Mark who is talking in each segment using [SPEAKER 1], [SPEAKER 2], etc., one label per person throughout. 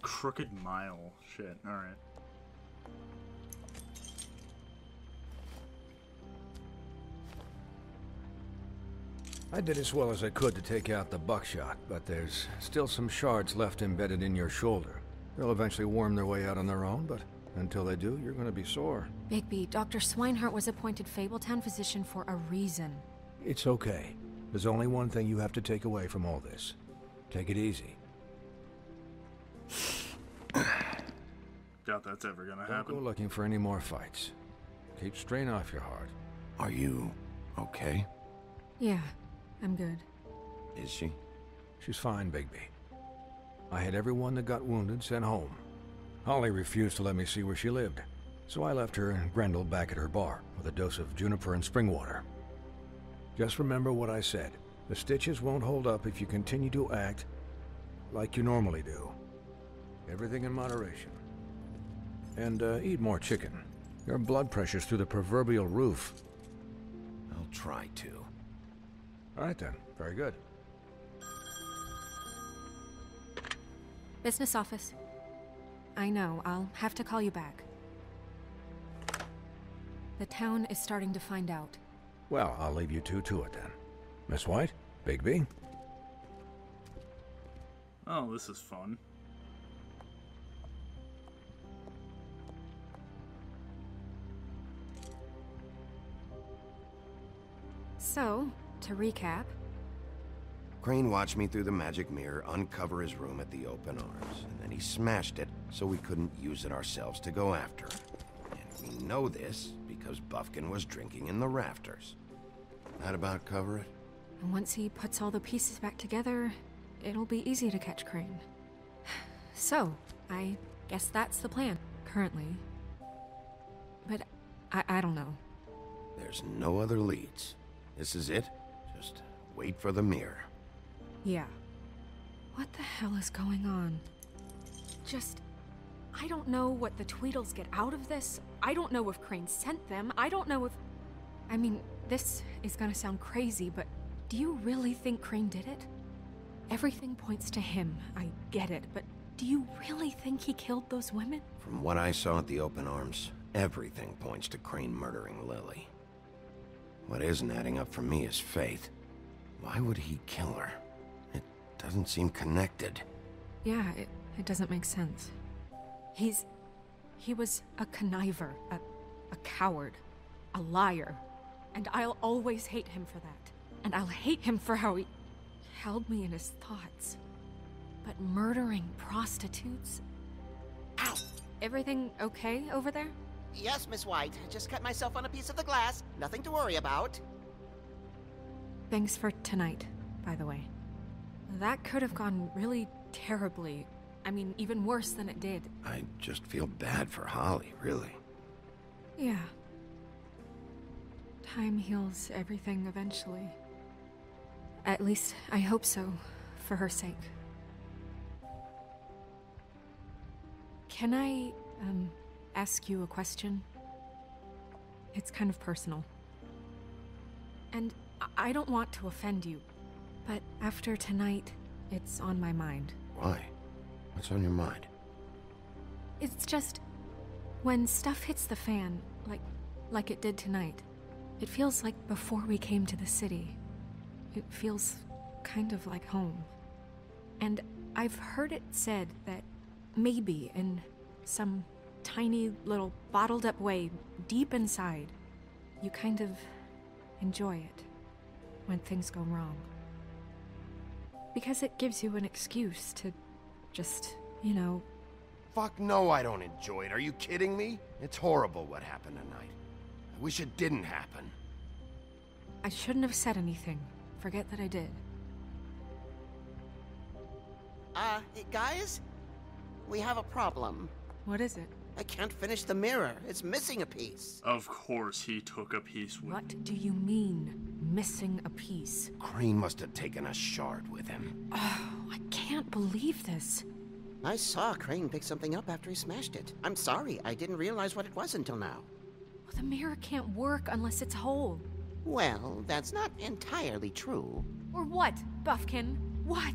[SPEAKER 1] Crooked Mile. Shit, alright.
[SPEAKER 2] I did as well as I could to take out the buckshot, but there's still some shards left embedded in your shoulder. They'll eventually worm their way out on their own, but until they do, you're gonna be sore.
[SPEAKER 3] Bigby, Dr. Swinehart was appointed Fabletown physician for a reason.
[SPEAKER 2] It's okay. There's only one thing you have to take away from all this. Take it easy.
[SPEAKER 1] Doubt that's ever gonna
[SPEAKER 2] Don't
[SPEAKER 1] happen.
[SPEAKER 2] go looking for any more fights. Keep strain off your heart.
[SPEAKER 4] Are you okay?
[SPEAKER 3] Yeah, I'm good.
[SPEAKER 4] Is she?
[SPEAKER 2] She's fine, Bigby. I had everyone that got wounded sent home. Holly refused to let me see where she lived, so I left her and Grendel back at her bar with a dose of juniper and spring water. Just remember what I said. The stitches won't hold up if you continue to act like you normally do. Everything in moderation. And eat more chicken. Your blood pressure's through the proverbial roof.
[SPEAKER 4] I'll try to.
[SPEAKER 2] All right then, very good.
[SPEAKER 3] Business office. I know, I'll have to call you back. The town is starting to find out.
[SPEAKER 2] Well, I'll leave you two to it then. Miss White, Bigby.
[SPEAKER 1] Oh, this is fun.
[SPEAKER 3] So, to recap...
[SPEAKER 4] Crane watched me through the magic mirror uncover his room at the open arms, and then he smashed it so we couldn't use it ourselves to go after him. And we know this because Buffkin was drinking in the rafters. That about cover it?
[SPEAKER 3] And once he puts all the pieces back together, it'll be easy to catch Crane. So, I guess that's the plan, currently. But I don't know.
[SPEAKER 4] There's no other leads. This is it. Just wait for the mirror.
[SPEAKER 3] Yeah. What the hell is going on? I don't know what the Tweedles get out of this. I don't know if Crane sent them. I don't know if... I mean, this is gonna sound crazy, but do you really think Crane did it? Everything points to him, I get it, but do you really think he killed those women?
[SPEAKER 4] From what I saw at the open arms, everything points to Crane murdering Lily. What isn't adding up for me is Faith. Why would he kill her? It doesn't seem connected.
[SPEAKER 3] Yeah, it doesn't make sense. He was a conniver, a coward, a liar. And I'll always hate him for that. And I'll hate him for how he held me in his thoughts. But murdering prostitutes? Ow! Everything okay over there?
[SPEAKER 5] Yes, Miss White. Just cut myself on a piece of the glass. Nothing to worry about.
[SPEAKER 3] Thanks for tonight, by the way. That could have gone really terribly. I mean, even worse than it did.
[SPEAKER 4] I just feel bad for Holly, really.
[SPEAKER 3] Yeah. Time heals everything eventually. At least, I hope so, for her sake. Can I, ask you a question? It's kind of personal. And I don't want to offend you, but after tonight, it's on my mind.
[SPEAKER 4] Why? What's on your mind?
[SPEAKER 3] It's just... when stuff hits the fan, like it did tonight, it feels like before we came to the city. It feels kind of like home. And I've heard it said that maybe in some tiny little bottled up way deep inside, you kind of enjoy it when things go wrong. Because it gives you an excuse to just, you know...
[SPEAKER 4] Fuck no, I don't enjoy it. Are you kidding me? It's horrible what happened tonight. I wish it didn't happen.
[SPEAKER 3] I shouldn't have said anything. Forget that I did.
[SPEAKER 5] Guys? We have a problem.
[SPEAKER 3] What is it?
[SPEAKER 5] I can't finish the mirror. It's missing a piece.
[SPEAKER 1] Of course he took a piece with...
[SPEAKER 3] What do you mean, missing a piece?
[SPEAKER 4] Crane must have taken a shard with him.
[SPEAKER 3] Oh, I can't believe this.
[SPEAKER 5] I saw Crane pick something up after he smashed it. I'm sorry, I didn't realize what it was until now.
[SPEAKER 3] Well, the mirror can't work unless it's whole.
[SPEAKER 5] Well, that's not entirely true.
[SPEAKER 3] Or what, Buffkin? What?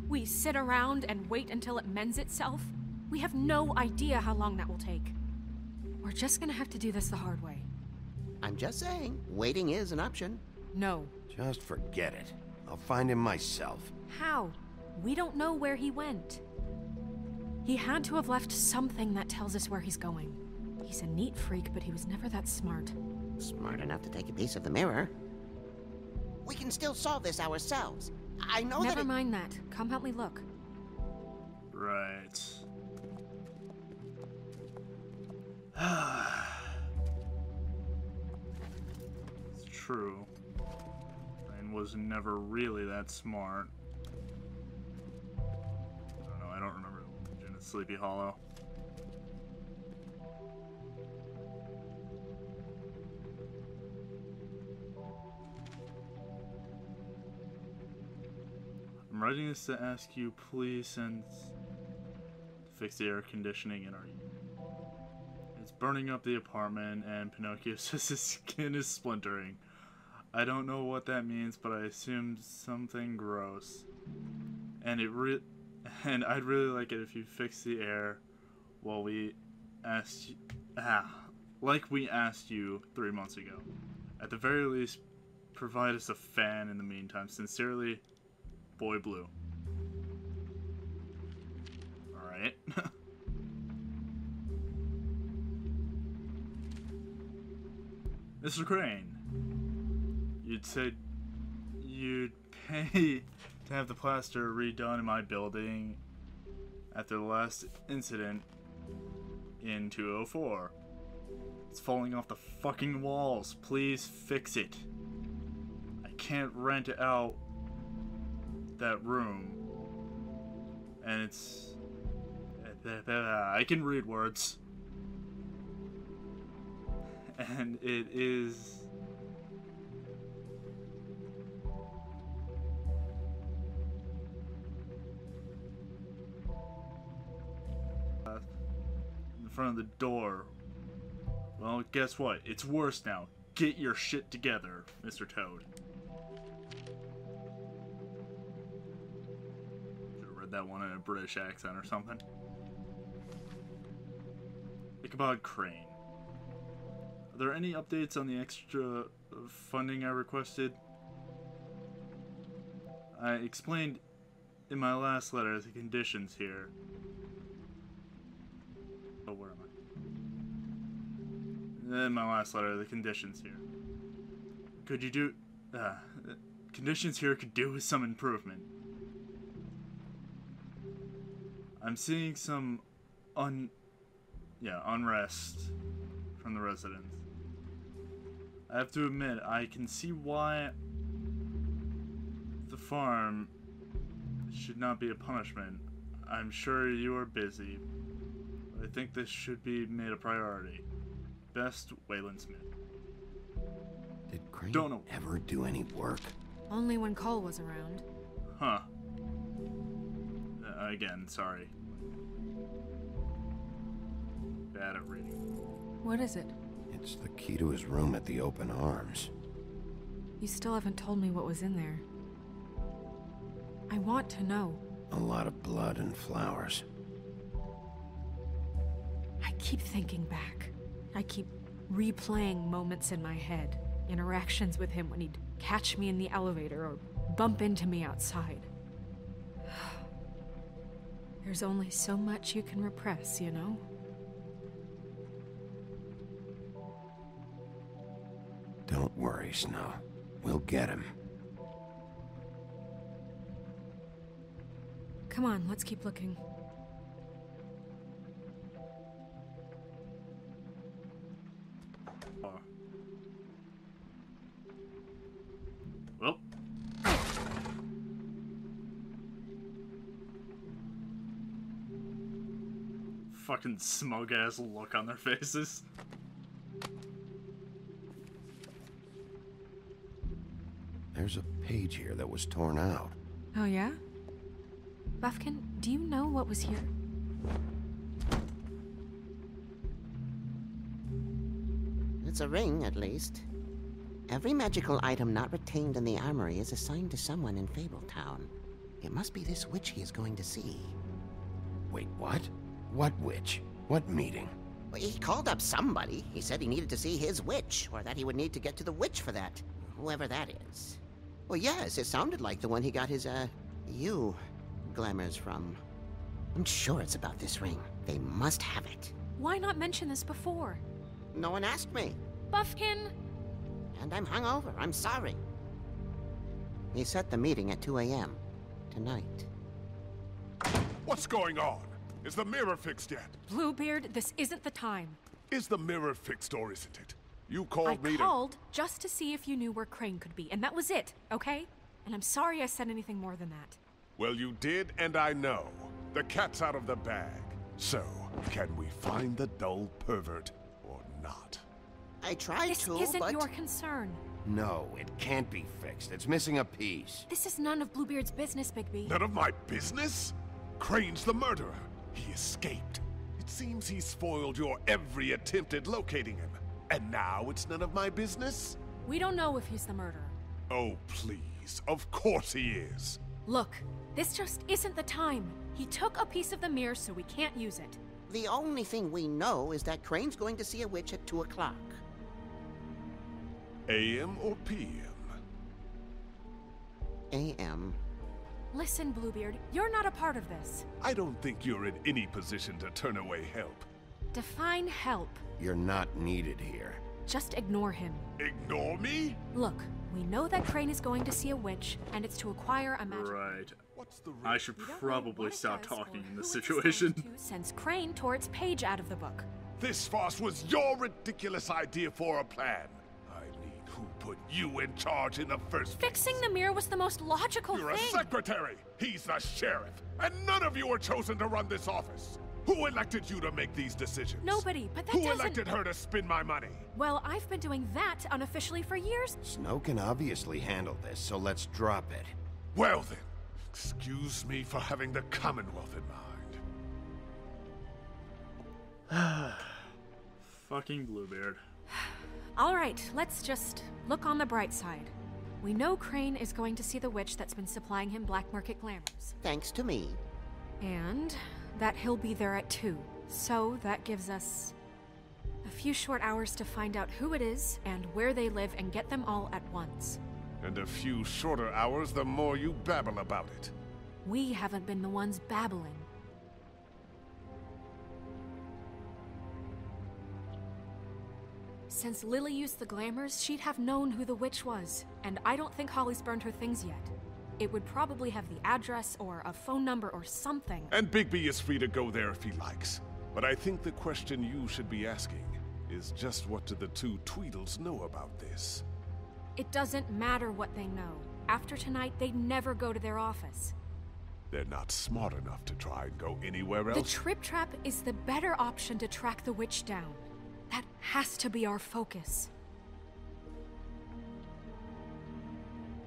[SPEAKER 3] We sit around and wait until it mends itself? We have no idea how long that will take. We're just gonna have to do this the hard way.
[SPEAKER 5] I'm just saying, waiting is an option.
[SPEAKER 3] No.
[SPEAKER 4] Just forget it. I'll find him myself.
[SPEAKER 3] How? We don't know where he went. He had to have left something that tells us where he's going. He's a neat freak, but he was never that smart.
[SPEAKER 5] Smart enough to take a piece of the mirror. We can still solve this ourselves. I know
[SPEAKER 3] Never mind that. Come help me look.
[SPEAKER 1] Right. It's true. Crane was never really that smart. I don't remember Legend of Sleepy Hollow. I'm writing this to ask you, please send to fix the air conditioning in our unit. It's burning up the apartment, and Pinocchio says his skin is splintering. I don't know what that means, but I assume something gross. And I'd really like it if you fix the air while we asked like we asked you 3 months ago. At the very least, provide us a fan in the meantime. Sincerely, Boy Blue. Alright. Mr. Crane, you'd said you'd pay to have the plaster redone in my building after the last incident in 204. It's falling off the fucking walls. Please fix it. I can't rent out that room. And it's... I can read words. And it is... in front of the door. Well, guess what? It's worse now. Get your shit together, Mr. Toad. Should've read that one in a British accent or something. Ichabod Crane. Are there any updates on the extra funding I requested? I explained in my last letter the conditions here. Oh, where am I? In my last letter, the conditions here. Could you do... conditions here could do with some improvement. I'm seeing some unrest from the residents. I have to admit, I can see why the farm should not be a punishment. I'm sure you are busy. I think this should be made a priority. Best, Wayland Smith.
[SPEAKER 4] Did Crane ever do any work?
[SPEAKER 3] Only when Cole was around.
[SPEAKER 1] Huh. Again, sorry. Bad at reading.
[SPEAKER 3] What is it?
[SPEAKER 4] It's the key to his room at the Open Arms.
[SPEAKER 3] You still haven't told me what was in there. I want to know.
[SPEAKER 4] A lot of blood and flowers.
[SPEAKER 3] I keep thinking back. I keep replaying moments in my head. Interactions with him when he'd catch me in the elevator or bump into me outside. There's only so much you can repress, you know?
[SPEAKER 4] Don't worry, Snow. We'll get him.
[SPEAKER 3] Come on, let's keep looking.
[SPEAKER 1] Well. Fucking smug ass look on their faces.
[SPEAKER 4] There's a page here that was torn out.
[SPEAKER 3] Oh yeah? Buffkin, do you know what was here?
[SPEAKER 5] It's a ring, at least. Every magical item not retained in the armory is assigned to someone in Fabletown. It must be this witch he is going to see.
[SPEAKER 4] Wait, what? What witch? What meeting?
[SPEAKER 5] Well, he called up somebody. He said he needed to see his witch, or that he would need to get to the witch for that. Whoever that is. Well, yes, it sounded like the one he got his, glamours from. I'm sure it's about this ring. They must have it.
[SPEAKER 3] Why not mention this before?
[SPEAKER 5] No one asked me.
[SPEAKER 3] Buffkin!
[SPEAKER 5] And I'm hungover. I'm sorry. He set the meeting at 2 a.m. tonight.
[SPEAKER 6] What's going on? Is the mirror fixed yet?
[SPEAKER 3] Bluebeard, this isn't the time.
[SPEAKER 6] Is the mirror fixed or isn't it? You called me
[SPEAKER 3] I called just to see if you knew where Crane could be, and that was it, okay? And I'm sorry I said anything more than that.
[SPEAKER 6] Well, you did, and I know. The cat's out of the bag. So, can we find the dull pervert or not?
[SPEAKER 5] I tried
[SPEAKER 3] This
[SPEAKER 5] to,
[SPEAKER 3] isn't
[SPEAKER 5] but...
[SPEAKER 3] your concern.
[SPEAKER 4] No, it can't be fixed. It's missing a piece.
[SPEAKER 3] This is none of Bluebeard's business, Bigby.
[SPEAKER 6] None of my business? Crane's the murderer. He escaped. It seems he spoiled your every attempt at locating him. And now it's none of my business?
[SPEAKER 3] We don't know if he's the murderer.
[SPEAKER 6] Oh, please. Of course he is.
[SPEAKER 3] Look, this just isn't the time. He took a piece of the mirror, so we can't use it.
[SPEAKER 5] The only thing we know is that Crane's going to see a witch at 2 o'clock.
[SPEAKER 6] AM or PM?
[SPEAKER 5] A.M.
[SPEAKER 3] Listen, Bluebeard, you're not a part of this.
[SPEAKER 6] I don't think you're in any position to turn away help.
[SPEAKER 3] Define help.
[SPEAKER 4] You're not needed here.
[SPEAKER 3] Just ignore him.
[SPEAKER 6] Ignore me?
[SPEAKER 3] Look, we know that Crane is going to see a witch, and it's to acquire a magic...
[SPEAKER 1] Right.
[SPEAKER 6] What's the
[SPEAKER 1] I should
[SPEAKER 3] We don't know
[SPEAKER 1] probably
[SPEAKER 3] what it
[SPEAKER 1] stop
[SPEAKER 3] does
[SPEAKER 1] talking
[SPEAKER 3] or
[SPEAKER 1] in this
[SPEAKER 3] who it's
[SPEAKER 1] situation.
[SPEAKER 3] assigned to since Crane tore its page out of the book.
[SPEAKER 6] This farce was your ridiculous idea for a plan. I mean, who put you in charge in the first place?
[SPEAKER 3] Fixing the mirror was the most logical
[SPEAKER 6] You're a
[SPEAKER 3] thing.
[SPEAKER 6] secretary. He's the sheriff. And none of you were chosen to run this office. Who elected you to make these decisions?
[SPEAKER 3] Nobody, but that
[SPEAKER 6] Who
[SPEAKER 3] doesn't...
[SPEAKER 6] elected her to spend my money?
[SPEAKER 3] Well, I've been doing that unofficially for years.
[SPEAKER 4] Snow can obviously handle this, so let's drop it.
[SPEAKER 6] Well then, excuse me for having the Commonwealth in mind.
[SPEAKER 1] Fucking Bluebeard.
[SPEAKER 3] All right, let's just look on the bright side. We know Crane is going to see the witch that's been supplying him black market glamours.
[SPEAKER 5] Thanks to me.
[SPEAKER 3] And that he'll be there at 2. So that gives us a few short hours to find out who it is and where they live and get them all at once.
[SPEAKER 6] And a few shorter hours the more you babble about it.
[SPEAKER 3] We haven't been the ones babbling. Since Lily used the glamours, she'd have known who the witch was, and I don't think Holly's burned her things yet. It would probably have the address or a phone number or something.
[SPEAKER 6] And Bigby is free to go there if he likes. But I think the question you should be asking is just what do the two Tweedles know about this?
[SPEAKER 3] It doesn't matter what they know. After tonight, they'd never go to their office.
[SPEAKER 6] They're not smart enough to try and go anywhere
[SPEAKER 3] The
[SPEAKER 6] else.
[SPEAKER 3] Trip Trap is the better option to track the witch down. That has to be our focus.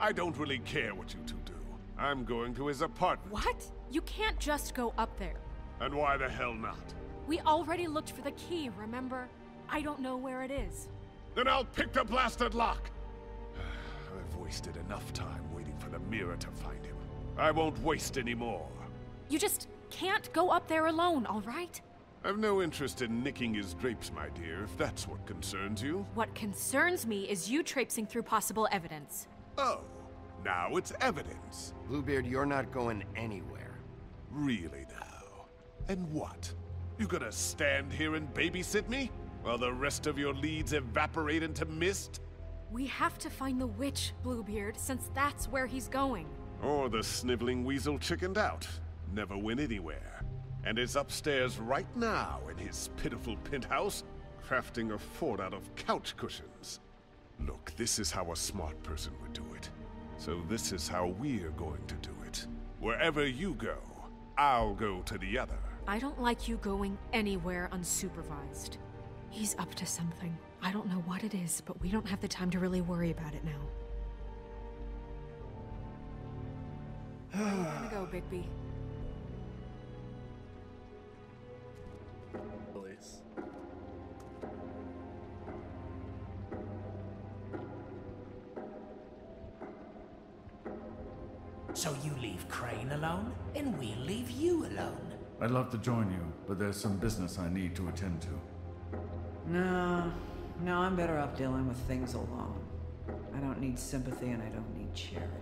[SPEAKER 6] I don't really care what you two do. I'm going to his apartment.
[SPEAKER 3] What? You can't just go up there.
[SPEAKER 6] And why the hell not?
[SPEAKER 3] We already looked for the key, remember? I don't know where it is.
[SPEAKER 6] Then I'll pick the blasted lock! I've wasted enough time waiting for the mirror to find him. I won't waste any more.
[SPEAKER 3] You just can't go up there alone, all right?
[SPEAKER 6] I've no interest in nicking his drapes, my dear, if that's what concerns you.
[SPEAKER 3] What concerns me is you traipsing through possible evidence.
[SPEAKER 6] Oh, now it's evidence.
[SPEAKER 4] Bluebeard, you're not going anywhere.
[SPEAKER 6] Really now? And what? You gonna stand here and babysit me? While the rest of your leads evaporate into mist?
[SPEAKER 3] We have to find the witch, Bluebeard, since that's where he's going.
[SPEAKER 6] Or the sniveling weasel chickened out. Never went anywhere. And is upstairs right now in his pitiful penthouse, crafting a fort out of couch cushions. Look, this is how a smart person would do it. So this is how we're going to do it. Wherever you go, I'll go to the other.
[SPEAKER 3] I don't like you going anywhere unsupervised. He's up to something. I don't know what it is, but we don't have the time to really worry about it now. Where are you gonna go, Bigby?
[SPEAKER 1] Police.
[SPEAKER 7] So you leave Crane alone, and we'll leave you alone.
[SPEAKER 8] I'd love to join you, but there's some business I need to attend to.
[SPEAKER 9] No, I'm better off dealing with things alone. I don't need sympathy and I don't need charity.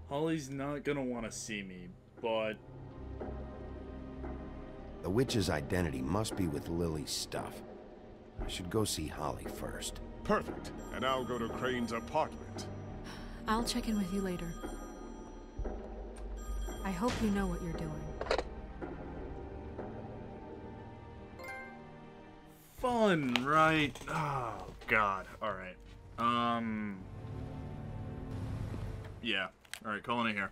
[SPEAKER 1] Holly's not gonna want to see me, but...
[SPEAKER 4] The witch's identity must be with Lily's stuff. I should go see Holly first.
[SPEAKER 6] Perfect. And I'll go to Crane's apartment.
[SPEAKER 3] I'll check in with you later. I hope you know what you're doing.
[SPEAKER 1] Fun, right? Oh, God. Alright. Yeah. Alright, calling it here.